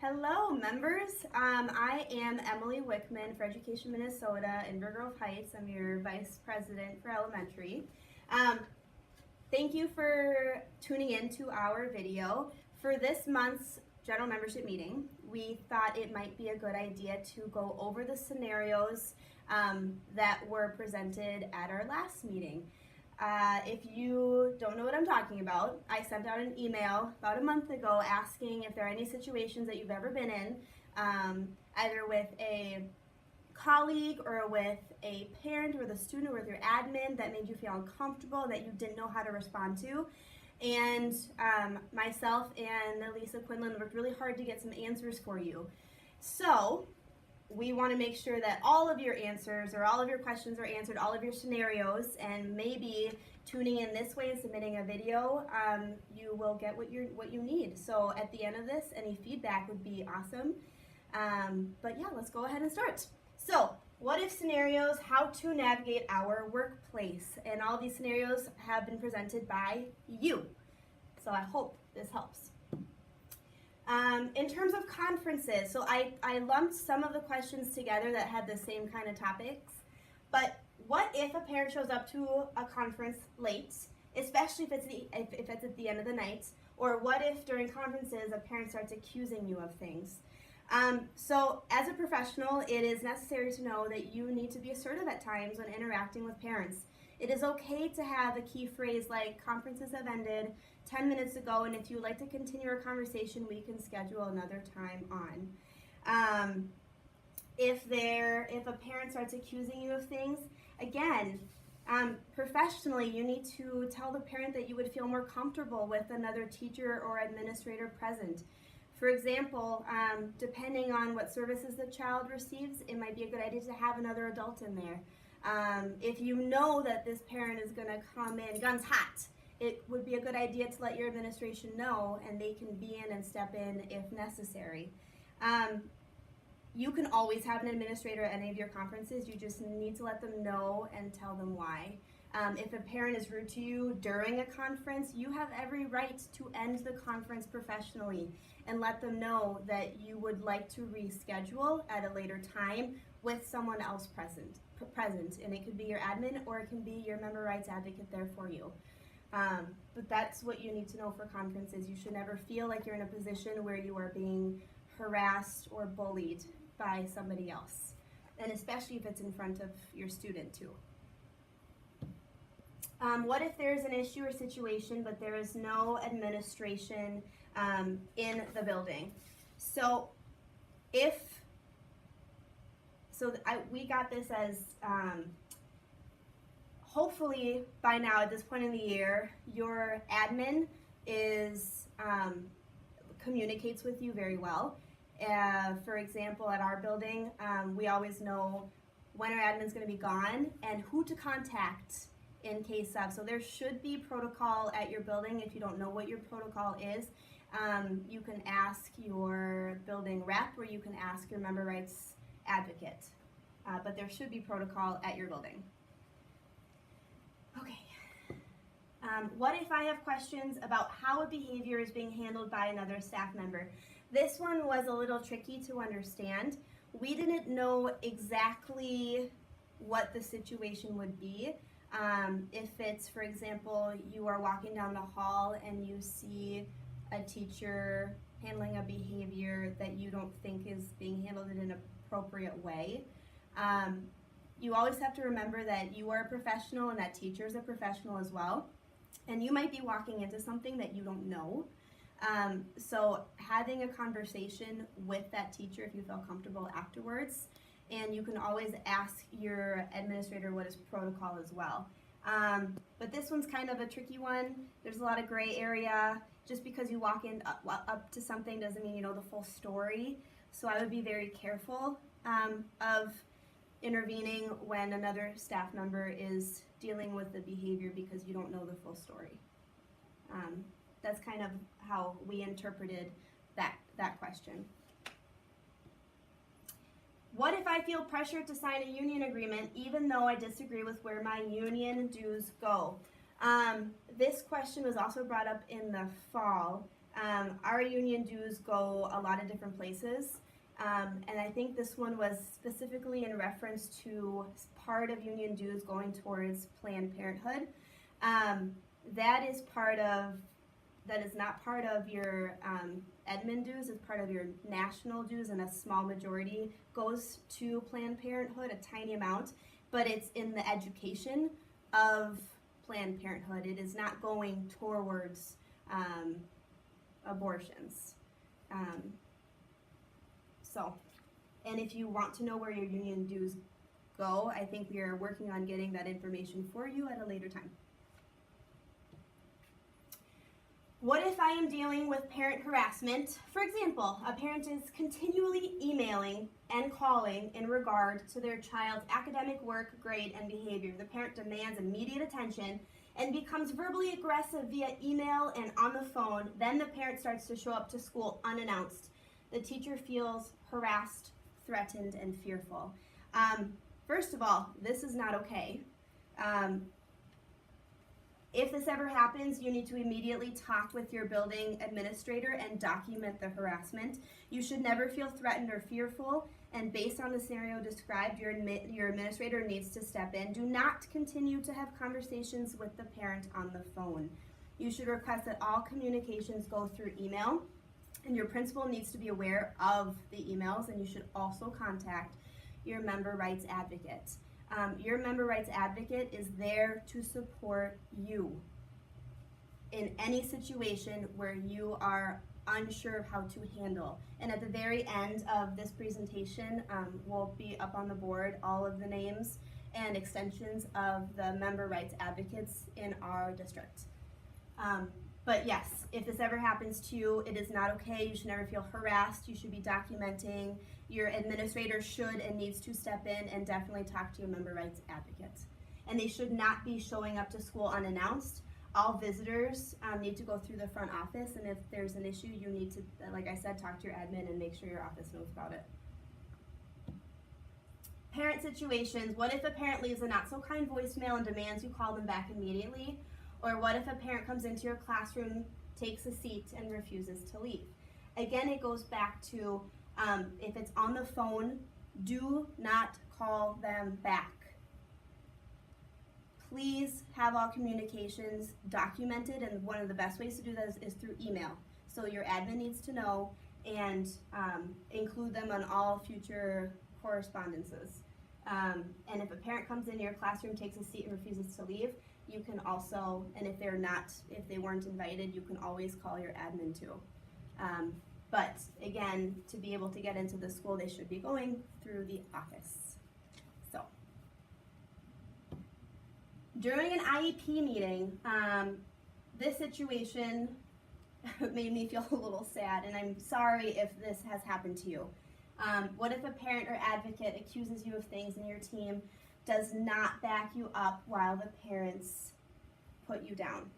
Hello, members. I am Emily Wickman for Education Minnesota in River Grove Heights. I'm your Vice President for Elementary. Thank you for tuning in to our video. For this month's general membership meeting, we thought it might be a good idea to go over the scenarios that were presented at our last meeting. If you don't know what I'm talking about, I sent out an email about a month ago asking if there are any situations that you've ever been in, either with a colleague or with a parent or with a student or with your admin that made you feel uncomfortable, that you didn't know how to respond to. And myself and Lisa Quinlan worked really hard to get some answers for you. So we want to make sure that all of your answers or all of your questions are answered, all of your scenarios, and maybe tuning in this way and submitting a video, you will get what you need. So at the end of this, any feedback would be awesome. But yeah, let's go ahead and start. So what if scenarios, how to navigate our workplace, and all these scenarios have been presented by you. So I hope this helps. In terms of conferences, so I lumped some of the questions together that had the same kind of topics, but what if a parent shows up to a conference late, especially if it's at the end of the night, or what if during conferences a parent starts accusing you of things? So as a professional, it is necessary to know that you need to be assertive at times when interacting with parents. It is okay to have a key phrase like "conferences have ended 10 minutes ago, and if you would like to continue our conversation, we can schedule another time on." If a parent starts accusing you of things, again, professionally, you need to tell the parent that you would feel more comfortable with another teacher or administrator present. For example, depending on what services the child receives, it might be a good idea to have another adult in there. If you know that this parent is going to come in guns hot, it would be a good idea to let your administration know, and they can be in and step in if necessary. You can always have an administrator at any of your conferences. You just need to let them know and tell them why. If a parent is rude to you during a conference, you have every right to end the conference professionally and let them know that you would like to reschedule at a later time with someone else present. And it could be your admin or it can be your member rights advocate there for you. But that's what you need to know for conferences. You should never feel like you're in a position where you are being harassed or bullied by somebody else, and especially if it's in front of your student too. What if there's an issue or situation but there is no administration in the building? So we got this as hopefully by now at this point in the year, your admin communicates with you very well. For example, at our building, we always know when our admin's going to be gone and who to contact in case of. So there should be protocol at your building. If you don't know what your protocol is, you can ask your building rep or you can ask your member rights advocate. But there should be protocol at your building. Okay. What if I have questions about how a behavior is being handled by another staff member? This one was a little tricky to understand. We didn't know exactly what the situation would be. If it's, for example, you are walking down the hall and you see a teacher handling a behavior that you don't think is being handled in an appropriate way. You always have to remember that you are a professional and that teacher is a professional as well. And you might be walking into something that you don't know. So having a conversation with that teacher if you feel comfortable afterwards, and you can always ask your administrator what is protocol as well. But this one's kind of a tricky one. There's a lot of gray area. Just because you walk in up to something doesn't mean you know the full story. So I would be very careful of intervening when another staff member is dealing with the behavior because you don't know the full story. That's kind of how we interpreted that question. What if I feel pressured to sign a union agreement even though I disagree with where my union dues go? This question was also brought up in the fall. Our union dues go a lot of different places, and I think this one was specifically in reference to part of union dues going towards Planned Parenthood. That is not part of your admin dues. It's part of your national dues, and a small majority goes to Planned Parenthood, a tiny amount, but it's in the education of Planned Parenthood. It is not going towards abortions. And if you want to know where your union dues go, I think we are working on getting that information for you at a later time. What if I am dealing with parent harassment? For example, a parent is continually emailing and calling in regard to their child's academic work, grade, and behavior. The parent demands immediate attention and becomes verbally aggressive via email and on the phone. Then the parent starts to show up to school unannounced. The teacher feels harassed, threatened, and fearful. First of all, this is not okay. If this ever happens, you need to immediately talk with your building administrator and document the harassment. You should never feel threatened or fearful, and based on the scenario described, your administrator needs to step in. Do not continue to have conversations with the parent on the phone. You should request that all communications go through email, and your principal needs to be aware of the emails, and you should also contact your member rights advocate. Your member rights advocate is there to support you in any situation where you are unsure of how to handle. And at the very end of this presentation, will be up on the board all of the names and extensions of the member rights advocates in our district. But yes, if this ever happens to you, it is not okay. You should never feel harassed. You should be documenting. Your administrator should and needs to step in and definitely talk to your member rights advocate. And they should not be showing up to school unannounced. All visitors need to go through the front office, and if there's an issue, you need to, like I said, talk to your admin and make sure your office knows about it. Parent situations. What if a parent leaves a not so kind voicemail and demands you call them back immediately? Or what if a parent comes into your classroom, takes a seat, and refuses to leave? Again, it goes back to if it's on the phone, do not call them back. Please have all communications documented, and one of the best ways to do that is through email. So your admin needs to know and include them on all future correspondences. And if a parent comes into your classroom, takes a seat, and refuses to leave, you can also, and if they weren't invited, you can always call your admin too. But again, to be able to get into the school, they should be going through the office. So, during an IEP meeting, this situation made me feel a little sad, and I'm sorry if this has happened to you. What if a parent or advocate accuses you of things and your team does not back you up while the parents put you down?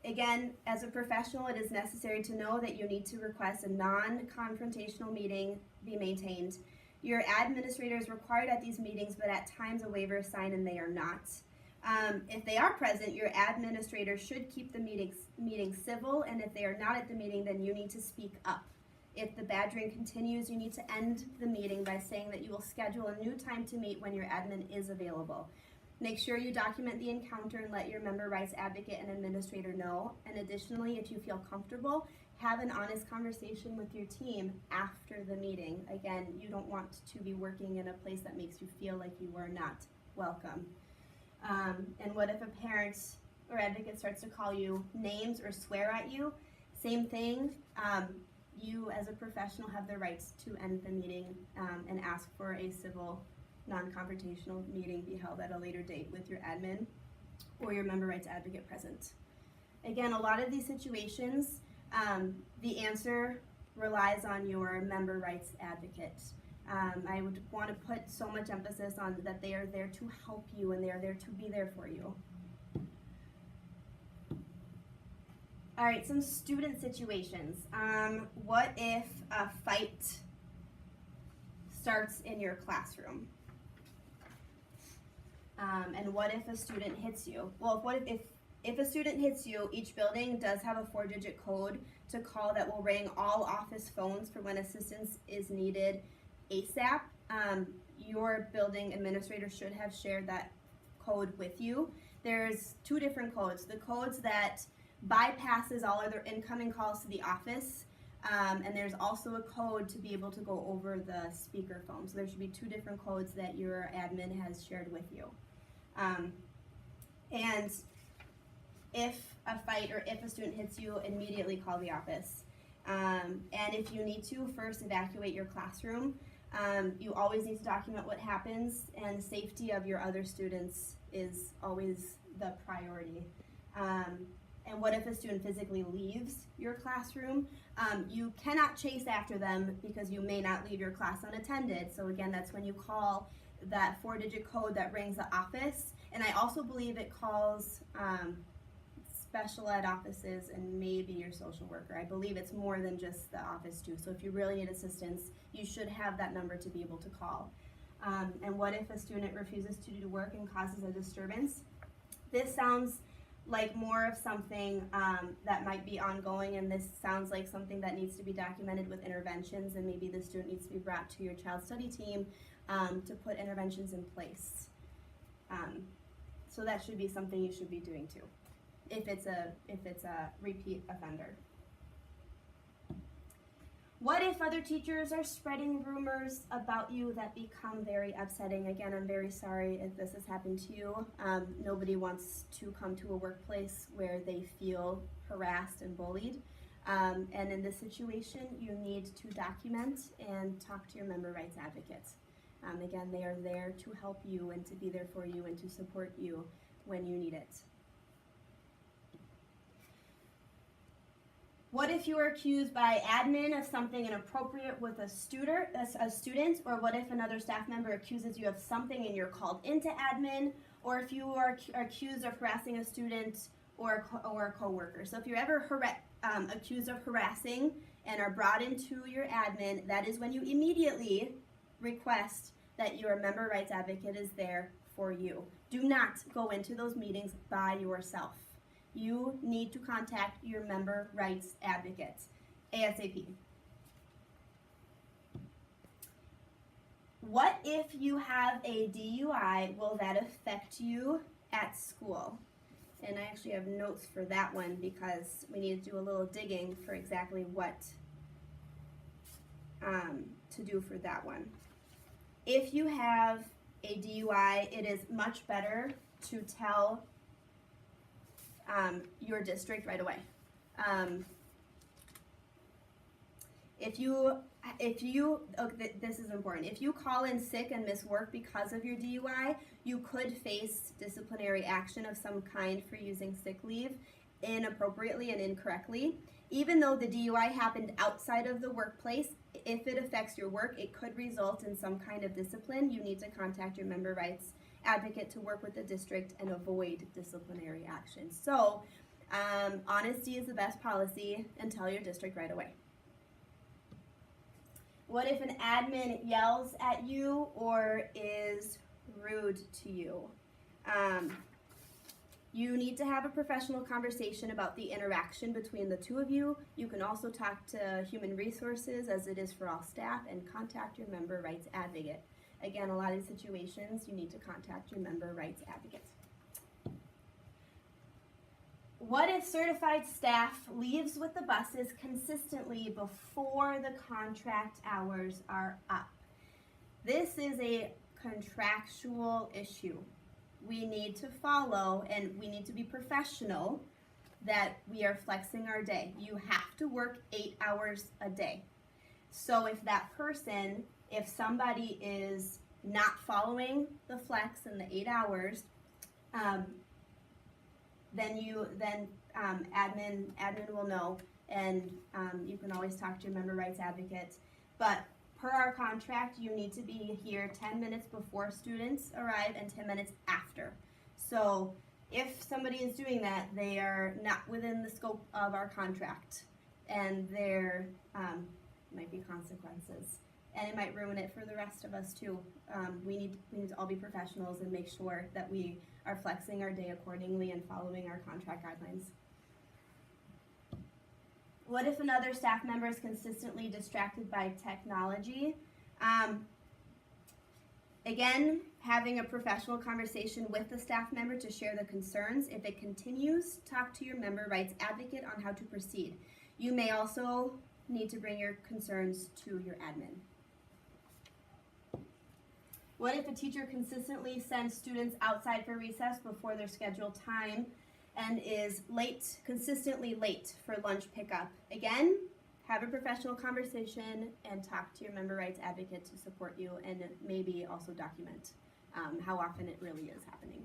Again, as a professional, it is necessary to know that you need to request a non-confrontational meeting be maintained. Your administrator is required at these meetings, but at times a waiver is signed and they are not. If they are present, your administrator should keep the meeting civil, and if they are not at the meeting, then you need to speak up. If the badgering continues, you need to end the meeting by saying that you will schedule a new time to meet when your admin is available. Make sure you document the encounter and let your member rights advocate and administrator know. And additionally, if you feel comfortable, have an honest conversation with your team after the meeting. Again, you don't want to be working in a place that makes you feel like you are not welcome. And what if a parent or advocate starts to call you names or swear at you? Same thing. You as a professional have the rights to end the meeting and ask for a civil non-confrontational meeting be held at a later date with your admin or your member rights advocate present. Again, a lot of these situations, the answer relies on your member rights advocate. I would want to put so much emphasis on that they are there to help you and they are there to be there for you. All right, some student situations. What if a fight starts in your classroom? And what if a student hits you? Well, what if If a student hits you, each building does have a 4-digit code to call that will ring all office phones for when assistance is needed ASAP. Your building administrator should have shared that code with you. There's 2 different codes. The codes that bypasses all other incoming calls to the office, and there's also a code to be able to go over the speakerphone. So there should be 2 different codes that your admin has shared with you. And if a fight or if a student hits you, immediately call the office. And if you need to, first evacuate your classroom. You always need to document what happens, and safety of your other students is always the priority. And what if a student physically leaves your classroom? You cannot chase after them because you may not leave your class unattended. So again, that's when you call that 4-digit code that rings the office. And I also believe it calls special ed offices and maybe your social worker. I believe it's more than just the office too. So if you really need assistance, you should have that number to be able to call. And what if a student refuses to do work and causes a disturbance? This sounds like more of something that might be ongoing, and this sounds like something that needs to be documented with interventions, and maybe the student needs to be brought to your child study team to put interventions in place. So that should be something you should be doing too, if it's a repeat offender. What if other teachers are spreading rumors about you that become very upsetting? Again, I'm very sorry if this has happened to you. Nobody wants to come to a workplace where they feel harassed and bullied. And in this situation, you need to document and talk to your member rights advocates. Again, they are there to help you and to be there for you and to support you when you need it. What if you are accused by admin of something inappropriate with a student, or what if another staff member accuses you of something and you're called into admin, or if you are accused of harassing a student or a coworker? So if you're ever accused of harassing and are brought into your admin, that is when you immediately request that your member rights advocate is there for you. Do not go into those meetings by yourself. You need to contact your member rights advocate ASAP. What if you have a DUI? Will that affect you at school? And I actually have notes for that one because we need to do a little digging for exactly what to do for that one. If you have a DUI, it is much better to tell your district right away. This is important. If you call in sick and miss work because of your DUI, you could face disciplinary action of some kind for using sick leave inappropriately and incorrectly. Even though the DUI happened outside of the workplace, if it affects your work, it could result in some kind of discipline. You need to contact your member rights advocate to work with the district and avoid disciplinary action. So, honesty is the best policy, and tell your district right away. What if an admin yells at you or is rude to you? You need to have a professional conversation about the interaction between the two of you. You can also talk to human resources, as it is for all staff, and contact your member rights advocate. Again, a lot of situations, you need to contact your member rights advocate. What if certified staff leaves with the buses consistently before the contract hours are up? This is a contractual issue. We need to follow and we need to be professional that we are flexing our day. You have to work 8 hours a day. So if that person, if somebody is not following the flex and the 8 hours, then admin will know, and you can always talk to your member rights advocate. But per our contract, you need to be here 10 minutes before students arrive and 10 minutes after. So if somebody is doing that, they are not within the scope of our contract, and there might be consequences. and it might ruin it for the rest of us too. We need to all be professionals and make sure that we are flexing our day accordingly and following our contract guidelines. What if another staff member is consistently distracted by technology? Again, having a professional conversation with the staff member to share the concerns. If it continues, talk to your member rights advocate on how to proceed. You may also need to bring your concerns to your admin. What if a teacher consistently sends students outside for recess before their scheduled time and is late, consistently late for lunch pickup? Again, have a professional conversation and talk to your member rights advocate to support you, and maybe also document how often it really is happening.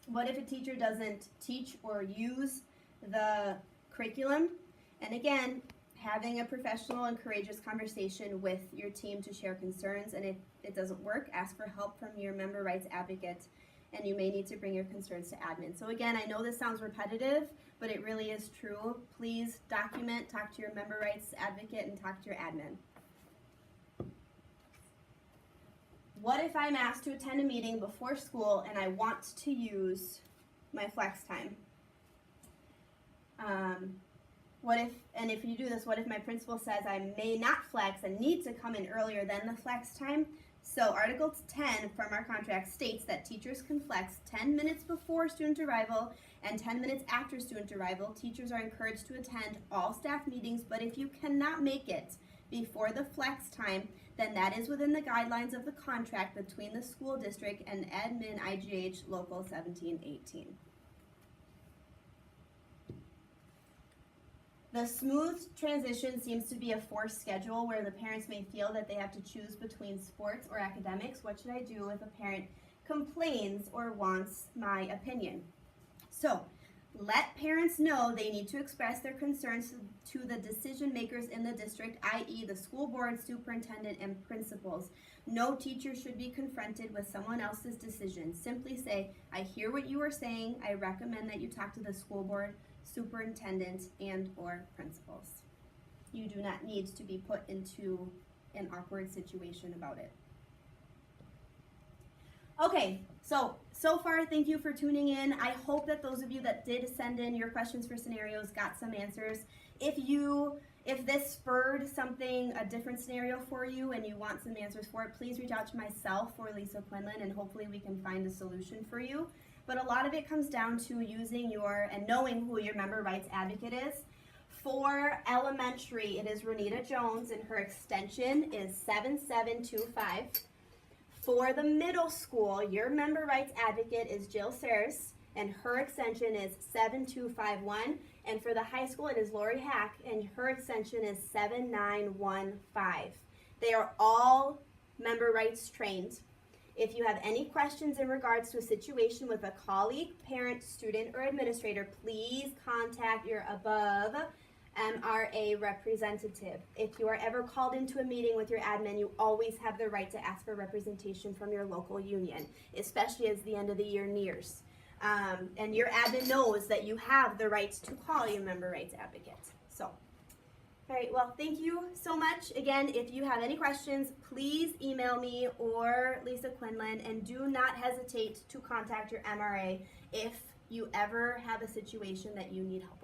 What if a teacher doesn't teach or use the curriculum? And again, having a professional and courageous conversation with your team to share concerns, and if it doesn't work, ask for help from your member rights advocate, and you may need to bring your concerns to admin. So again, I know this sounds repetitive, but it really is true. Please document, talk to your member rights advocate, and talk to your admin. What if I'm asked to attend a meeting before school and I want to use my flex time? If you do this, what if my principal says I may not flex and need to come in earlier than the flex time? So Article 10 from our contract states that teachers can flex 10 minutes before student arrival and 10 minutes after student arrival. Teachers are encouraged to attend all staff meetings, but if you cannot make it before the flex time, then that is within the guidelines of the contract between the school district and admin IGH Local 1718. The smooth transition seems to be a forced schedule where the parents may feel that they have to choose between sports or academics. What should I do if a parent complains or wants my opinion? So, let parents know they need to express their concerns to the decision makers in the district, i.e. the school board, superintendent, and principals. No teacher should be confronted with someone else's decision. Simply say, I hear what you are saying. I recommend that you talk to the school board, superintendent, and or principals. You do not need to be put into an awkward situation about it. Okay, so far, thank you for tuning in. I hope that those of you that did send in your questions for scenarios got some answers. If this spurred something, a different scenario for you, and you want some answers for it, please reach out to myself or Lisa Quinlan, and hopefully we can find a solution for you. But a lot of it comes down to using and knowing who your member rights advocate is. For elementary, it is Renita Jones, and her extension is 7725. For the middle school, your member rights advocate is Jill Sayers, and her extension is 7251. And for the high school, it is Lori Hack, and her extension is 7915. They are all member rights trained. If you have any questions in regards to a situation with a colleague, parent, student, or administrator, please contact your above MRA representative. If you are ever called into a meeting with your admin, you always have the right to ask for representation from your local union, especially as the end of the year nears. And your admin knows that you have the right to call your member rights advocate. So, all right, well, thank you so much. Again, if you have any questions, please email me or Lisa Quinlan, and do not hesitate to contact your MRA if you ever have a situation that you need help.